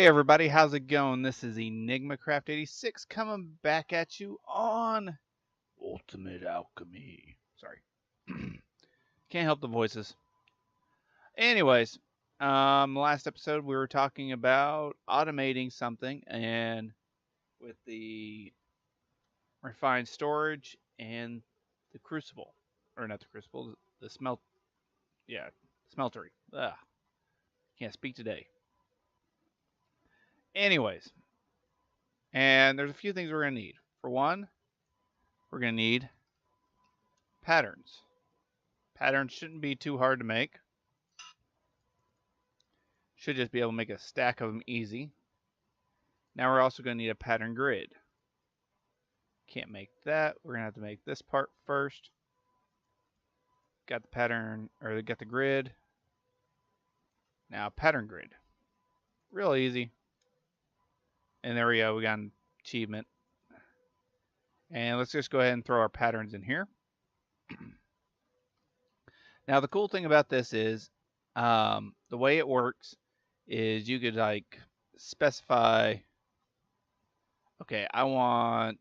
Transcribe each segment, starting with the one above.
everybody, how's it going? This is EnigmaCraft86 coming back at you on Ultimate Alchemy. Sorry. Can't help the voices. Anyways, last episode we were talking about automating something and with the refined storage and the crucible. Or not the crucible, the smeltery. Ugh. Can't speak today. Anyways, and there's a few things we're going to need. For one, we're going to need patterns. Patterns shouldn't be too hard to make. Should just be able to make a stack of them easy. Now we're also going to need a pattern grid. Can't make that. We're going to have to make this part first. Got the pattern, or got the grid. Now pattern grid. Real easy. And there we go. We got an achievement. And let's just go ahead and throw our patterns in here. Now the cool thing about this is the way it works is you could like specify, okay, I want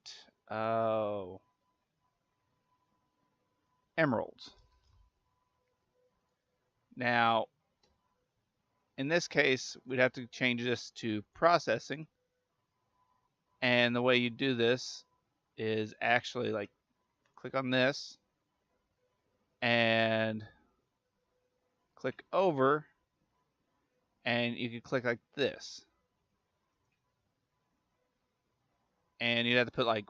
emeralds. Now in this case we'd have to change this to processing, and the way you do this is actually like click on this and click over, and you can click like this, and you'd have to put like,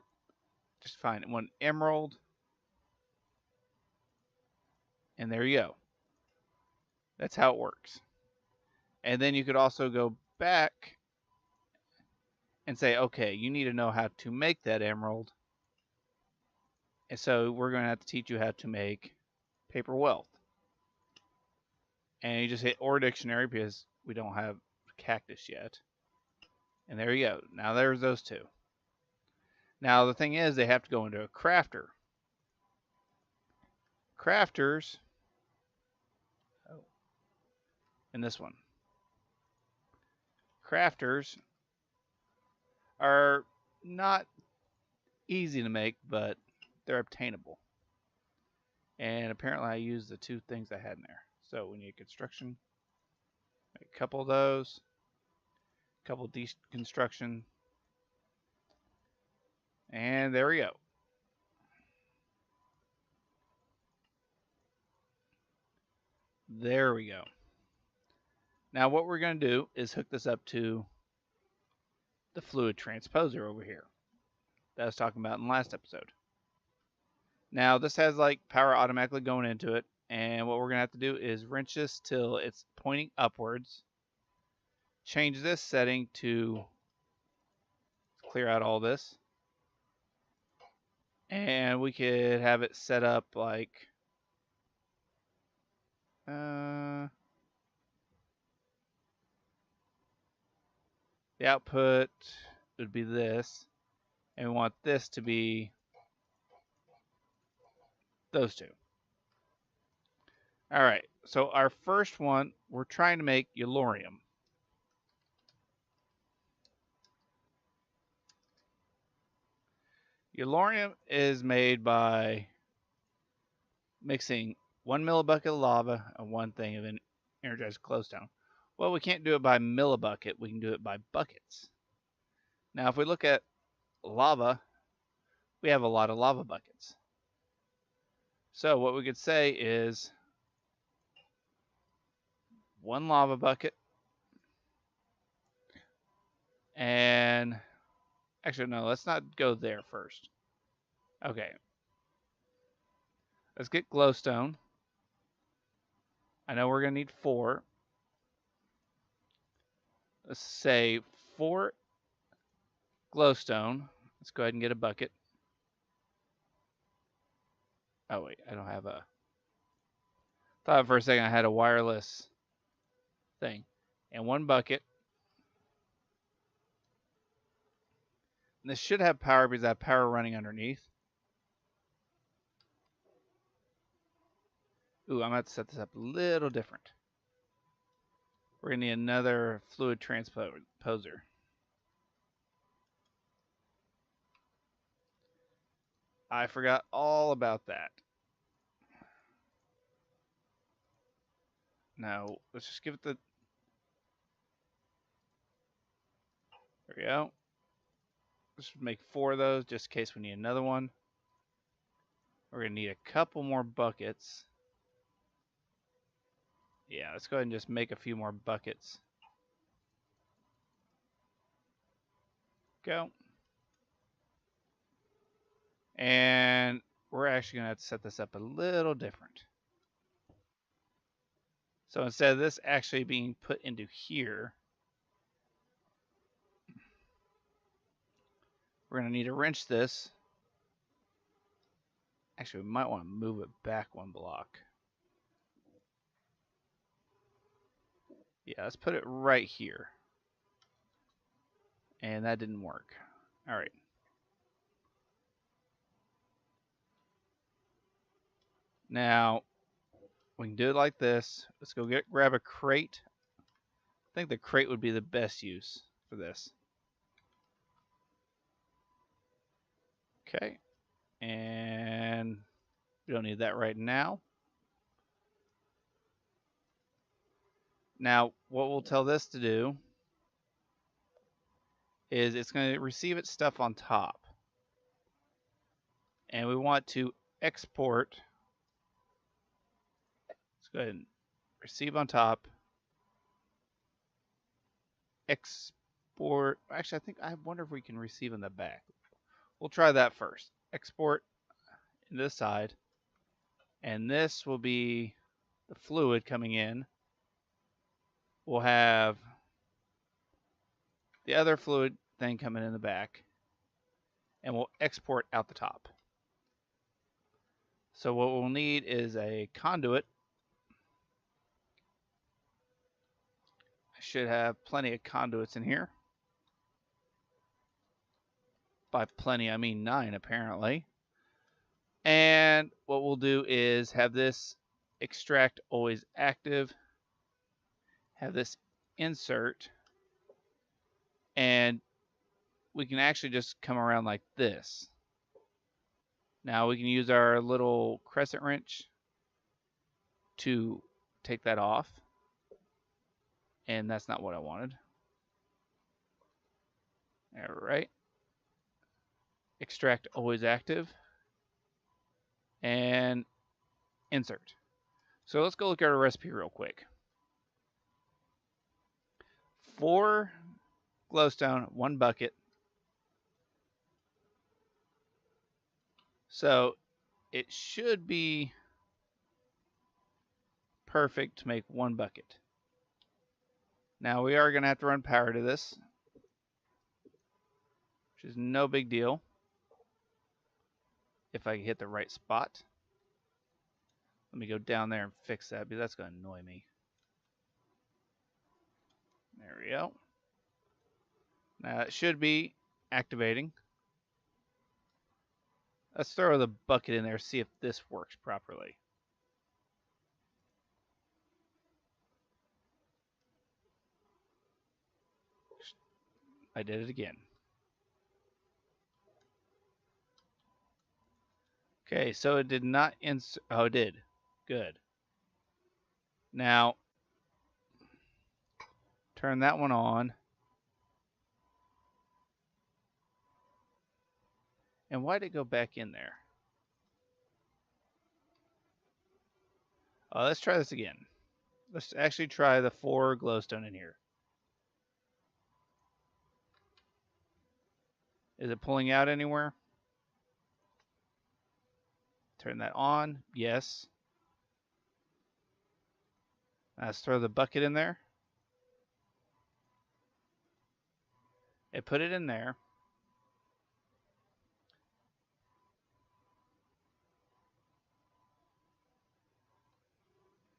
just find one emerald, and there you go. That's how it works. And then you could also go back and say, okay, you need to know how to make that emerald, and so we're going to have to teach you how to make paper wealth. And you just hit or dictionary because we don't have cactus yet. And there you go. Now there's those two. Now the thing is, they have to go into a crafter. Crafters, and this one. Crafters are not easy to make, but they're obtainable. And apparently I used the two things I had in there. So we need construction, make a couple of those, a couple of deconstruction, and there we go. There we go. Now what we're going to do is hook this up to the fluid transposer over here that I was talking about in the last episode. Now this has like power automatically going into it, and what we're going to have to do is wrench this till it's pointing upwards. Change this setting to clear out all this, and we could have it set up like the output would be this, and we want this to be those two. Alright, so our first one, we're trying to make Laurium. Laurium is made by mixing 1 millibucket of lava and 1 thing of an energized glowstone. Well, we can't do it by millibucket, we can do it by buckets. Now if we look at lava, we have a lot of lava buckets. So what we could say is 1 lava bucket, and actually no, let's not go there first. Okay, let's get glowstone. I know we're gonna need 4. Let's say 4 glowstone. Let's go ahead and get a bucket. Oh wait, I don't have a, thought for a second I had a wireless thing. And 1 bucket. And this should have power because I have power running underneath. Ooh, I'm going to have to set this up a little different. We're going to need another fluid transposer. I forgot all about that. Now, let's just give it the... There we go. Let's make 4 of those just in case we need another one. We're going to need a couple more buckets. Yeah, let's go ahead and just make a few more buckets. Go. And we're actually going to have to set this up a little different. So instead of this actually being put into here, we're going to need to wrench this. Actually, we might want to move it back 1 block. Yeah, let's put it right here. And that didn't work. All right. Now, we can do it like this. Let's go grab a crate. I think the crate would be the best use for this. Okay. And we don't need that right now. Now, what we'll tell this to do is it's going to receive its stuff on top. And we want to export. Let's go ahead and receive on top. Export. Actually, I wonder if we can receive in the back. We'll try that first. Export in this side. And this will be the fluid coming in. We'll have the other fluid thing coming in the back. And we'll export out the top. So what we'll need is a conduit. I should have plenty of conduits in here. By plenty, I mean 9 apparently. And what we'll do is have this extract always active. Have this insert. And we can actually just come around like this. Now we can use our little crescent wrench to take that off. And that's not what I wanted. All right. Extract always active. And insert. So let's go look at our recipe real quick. 4 glowstone, 1 bucket. So it should be perfect to make 1 bucket. Now we are going to have to run power to this, which is no big deal if I hit the right spot. Let me go down there and fix that because that's going to annoy me. There we go. Now it should be activating. Let's throw the bucket in there, see if this works properly. I did it again. Okay, so it did not insert. Oh, it did. Good. Now, turn that one on. And why did it go back in there? Let's try this again. Let's actually try the 4 glowstone in here. Is it pulling out anywhere? Turn that on. Yes. Let's throw the bucket in there. It put it in there.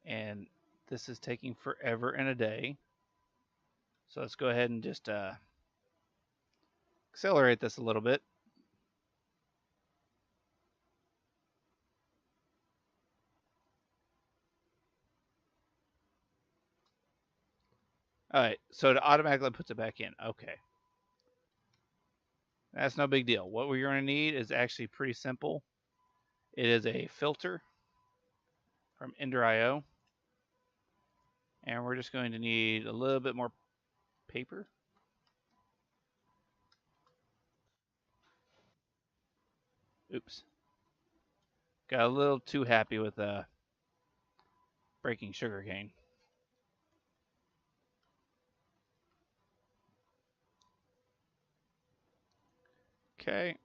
And this is taking forever and a day. So let's go ahead and just accelerate this a little bit. Alright, so it automatically puts it back in. Okay. That's no big deal. What we're going to need is actually pretty simple. It is a filter from Ender.io. And we're just going to need a little bit more paper. Oops. Got a little too happy with breaking sugarcane. Okay.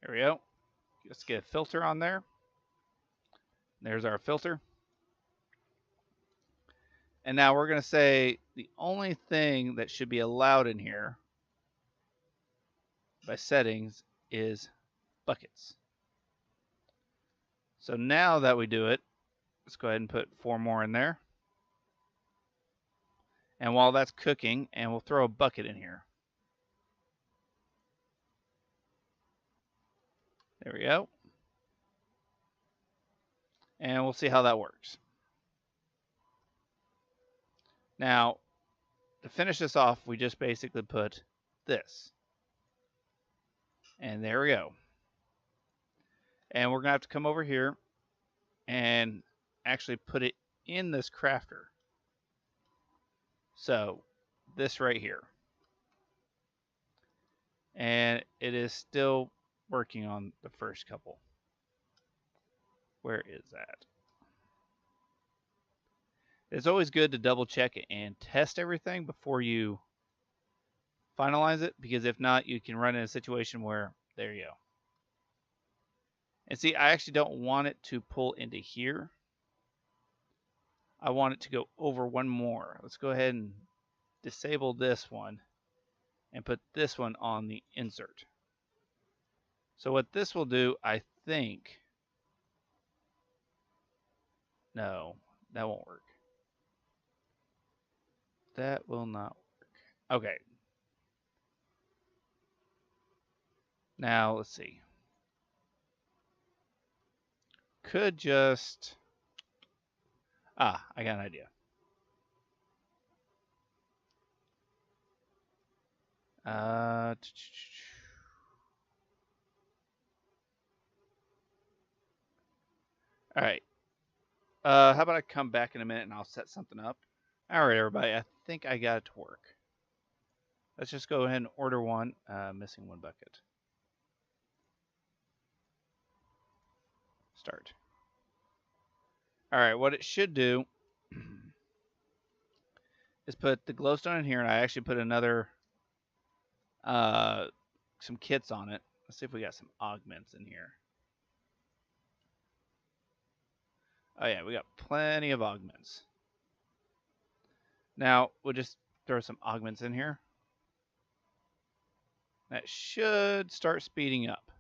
There we go. Let's get a filter on there. There's our filter. And now we're going to say the only thing that should be allowed in here by settings is buckets. So now that we do it, let's go ahead and put 4 more in there. And while that's cooking, and we'll throw a bucket in here. There we go. And we'll see how that works. Now, to finish this off, we just basically put this. And there we go. And we're going to have to come over here and actually put it in this crafter. So, this right here. And it is still working on the first couple. Where is that? It's always good to double check it and test everything before you finalize it, because if not, you can run in a situation where, there you go. And see, I actually don't want it to pull into here. I want it to go over one more. Let's go ahead and disable this one and put this one on the insert. So what this will do, I think, no, that won't work. That will not work. Okay. Now, let's see. Could just... I got an idea. All right. How about I come back in a minute and I'll set something up. All right, everybody. I think I got it to work. Let's just go ahead and order one. Missing one bucket. Start. All right, what it should do is put the glowstone in here, and I actually put another, some kits on it. Let's see if we got some augments in here. Oh yeah, we got plenty of augments. Now, we'll just throw some augments in here. That should start speeding up.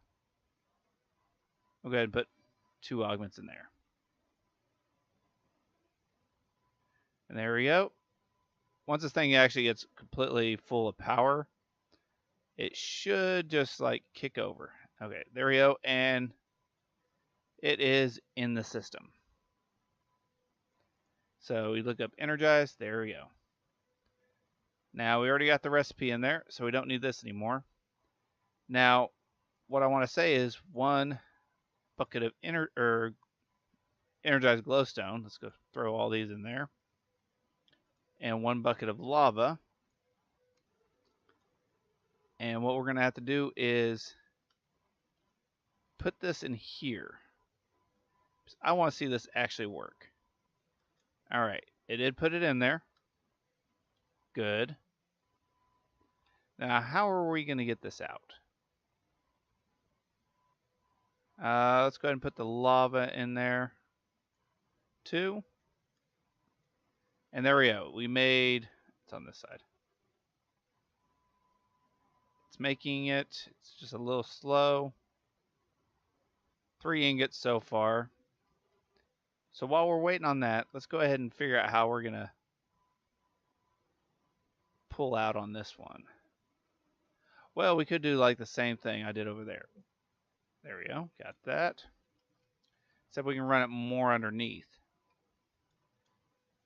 We'll go ahead and put 2 augments in there. And there we go. Once this thing actually gets completely full of power, it should just like kick over. Okay, there we go. And it is in the system. So we look up energize. There we go. Now we already got the recipe in there, so we don't need this anymore. Now, what I want to say is 1 bucket of energized glowstone. Let's go throw all these in there. And 1 bucket of lava. And what we're going to have to do is put this in here. I want to see this actually work. All right, it did put it in there. Good. Now, how are we going to get this out? Let's go ahead and put the lava in there, too. And there we go. We made, it's on this side. It's making it. It's just a little slow. 3 ingots so far. So while we're waiting on that, let's go ahead and figure out how we're going to pull out on this one. Well, we could do like the same thing I did over there. There we go. Got that. Except we can run it more underneath.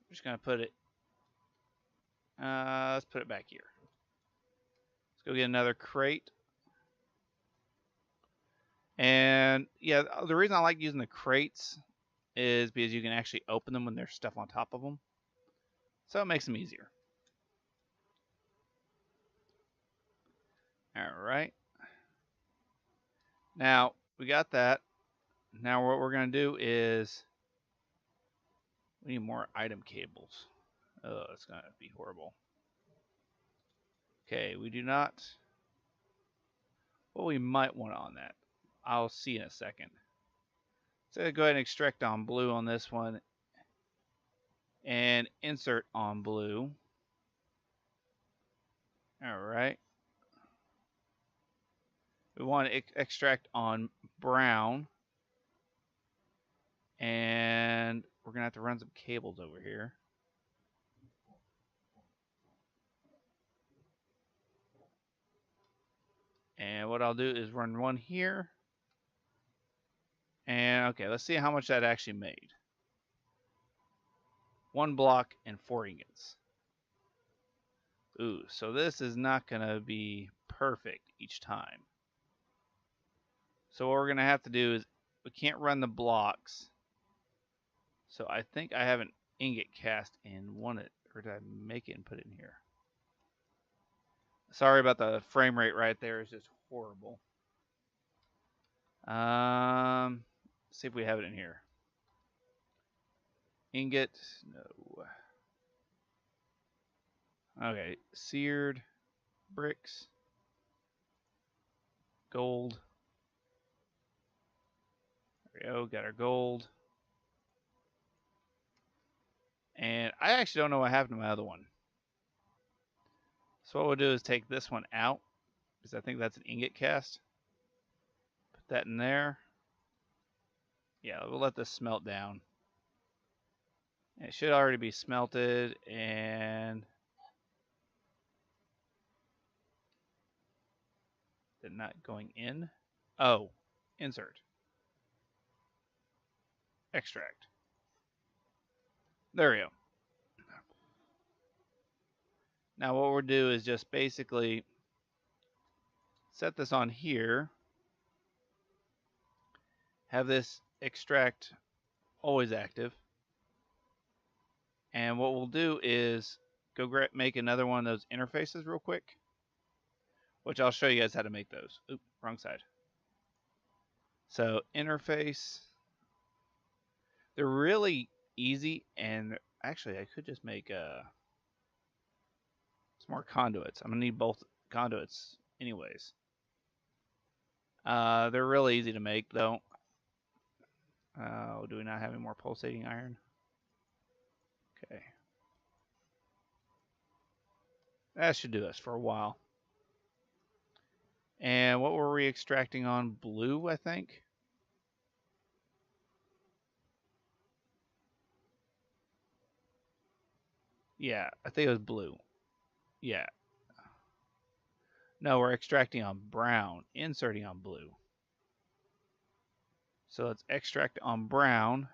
just going to put it, let's put it back here. Let's go get another crate. And yeah, the reason I like using the crates is because you can actually open them when there's stuff on top of them. So it makes them easier. All right. Now, we got that. Now what we're going to do is we need more item cables. Oh, it's going to be horrible. Okay, we do not. Well, we might want on that. I'll see in a second. So go ahead and extract on blue on this one and insert on blue. All right. We want to extract on brown. And we're going to have to run some cables over here. And what I'll do is run one here. And okay, let's see how much that actually made. 1 block and 4 ingots. Ooh, so this is not going to be perfect each time. So what we're going to have to do is we can't run the blocks. So I think I have an ingot cast in one, or did I make it and put it in here? Sorry about the frame rate right there. It's just horrible. See if we have it in here. Ingot, no. Okay, seared bricks, gold. There we go, got our gold. And I actually don't know what happened to my other one. So what we'll do is take this one out, because I think that's an ingot cast. Put that in there. Yeah, we'll let this smelt down. It should already be smelted, and they're not going in. Oh, insert. Extract. There we go. Now what we'll do is just basically set this on here. Have this extract always active. And what we'll do is go make another one of those interfaces real quick, which I'll show you guys how to make those. Oop, wrong side. So interface, they're really easy, and actually I could just make some more conduits. I'm gonna need both conduits anyways. They're really easy to make though. Do we not have any more pulsating iron? Okay. That should do us for a while. And what were we extracting on? Blue, I think. Yeah, I think it was blue. Yeah. No, we're extracting on brown, inserting on blue. So let's extract on brown,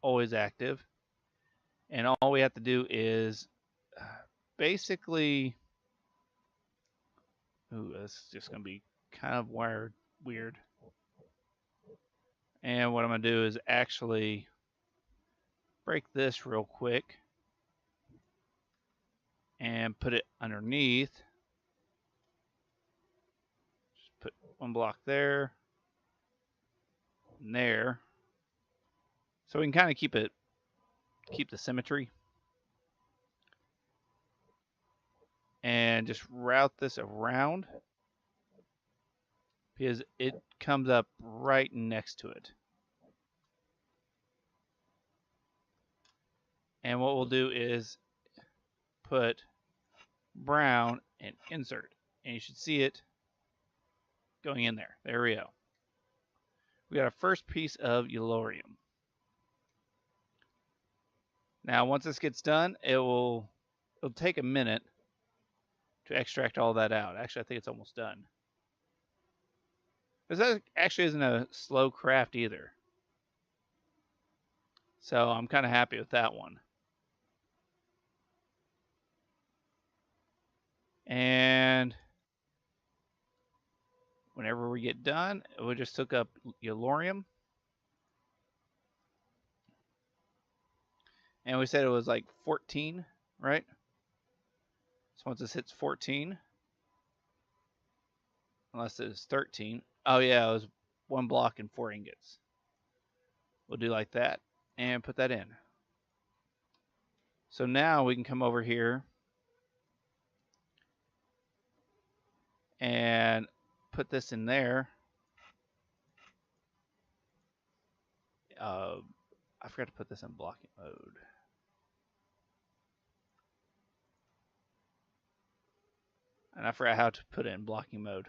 always active. And all we have to do is basically, ooh, this is just going to be kind of weird. And what I'm going to do is actually break this real quick and put it underneath. Just put 1 block there and there. So we can kind of keep the symmetry. And just route this around because it comes up right next to it. And what we'll do is put brown and insert. And you should see it going in there. There we go. We got our first piece of Laurium. Now, once this gets done, it'll take a minute to extract all that out. Actually, I think it's almost done. This actually isn't a slow craft either. So I'm kind of happy with that one. And whenever we get done, we just took up Laurium. And we said it was like 14, right? So once this hits 14, unless it's 13. Oh yeah, it was 1 block and 4 ingots. We'll do like that and put that in. So now we can come over here and put this in there. I forgot to put this in blocking mode. And I forgot how to put it in blocking mode.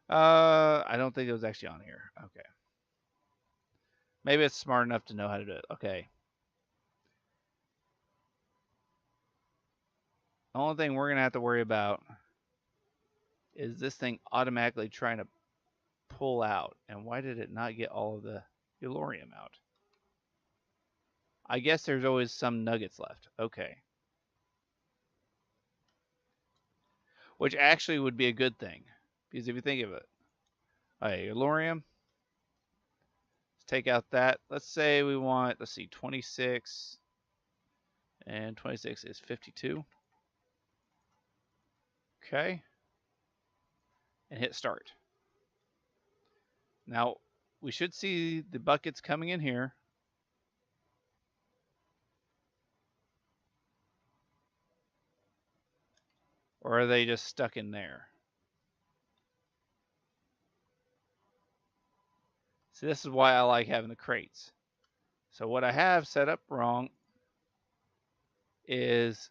I don't think it was actually on here. Okay. Maybe it's smart enough to know how to do it. Okay. The only thing we're going to have to worry about is this thing automatically trying to pull out. And why did it not get all of the Laurium out? I guess there's always some nuggets left. Okay. Which actually would be a good thing. Because if you think of it. Alright, Laurium. Let's take out that. Let's say we want, let's see, 26. And 26 is 52. Okay. And hit start. Now, we should see the buckets coming in here. Or are they just stuck in there? See, this is why I like having the crates. So what I have set up wrong is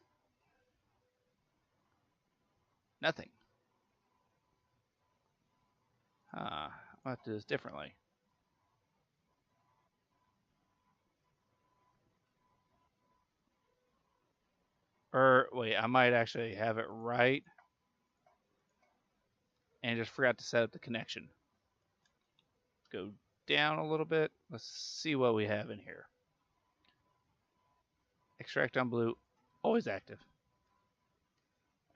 nothing. I'll have to do this differently. Or, wait, I might actually have it right. And just forgot to set up the connection. Go down a little bit. Let's see what we have in here. Extract on blue, always active.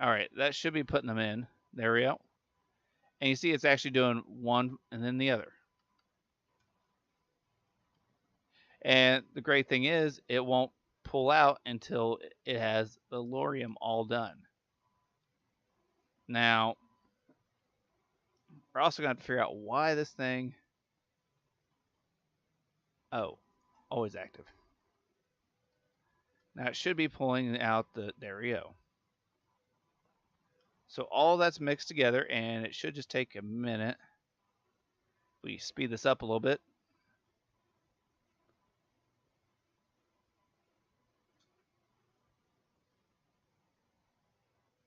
All right, that should be putting them in. There we go. And you see it's actually doing one and then the other. And the great thing is it won't pull out until it has the Laurium all done. Now, we're also going to have to figure out why this thing... Oh, always active. Now it should be pulling out the... There we go. So all that's mixed together, and it should just take a minute. We speed this up a little bit.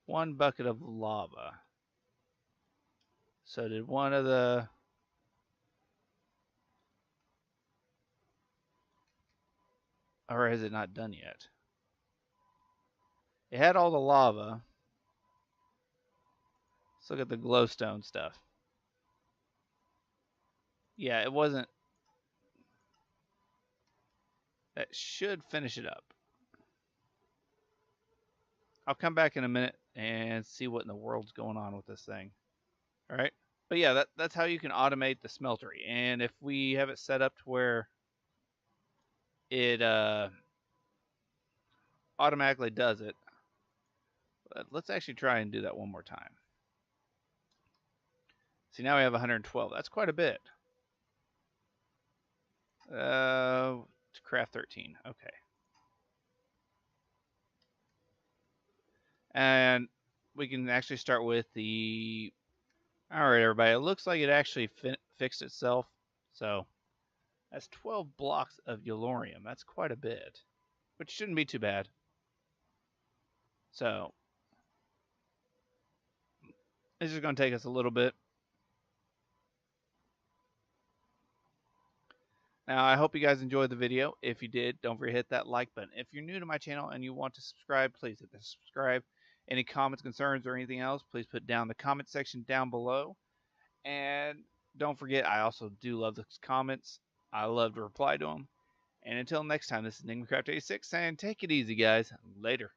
One bucket of lava. So did one of the... Or is it not done yet? It had all the lava. Let's look at the glowstone stuff. Yeah, it wasn't... That should finish it up. I'll come back in a minute and see what in the world's going on with this thing. All right. But yeah, that's how you can automate the smeltery. And if we have it set up to where it automatically does it, let's actually try and do that one more time. See, now we have 112. That's quite a bit. To craft 13. Okay. And we can actually start with the... All right, everybody. It looks like it actually fixed itself. So that's 12 blocks of Laurium. That's quite a bit, which shouldn't be too bad. So this is going to take us a little bit. Now, I hope you guys enjoyed the video. If you did, don't forget to hit that like button. If you're new to my channel and you want to subscribe, please hit the subscribe. Any comments, concerns, or anything else, please put down in the comment section down below. And don't forget, I also do love the comments. I love to reply to them. And until next time, this is EnigmaCraft86 saying take it easy, guys. Later.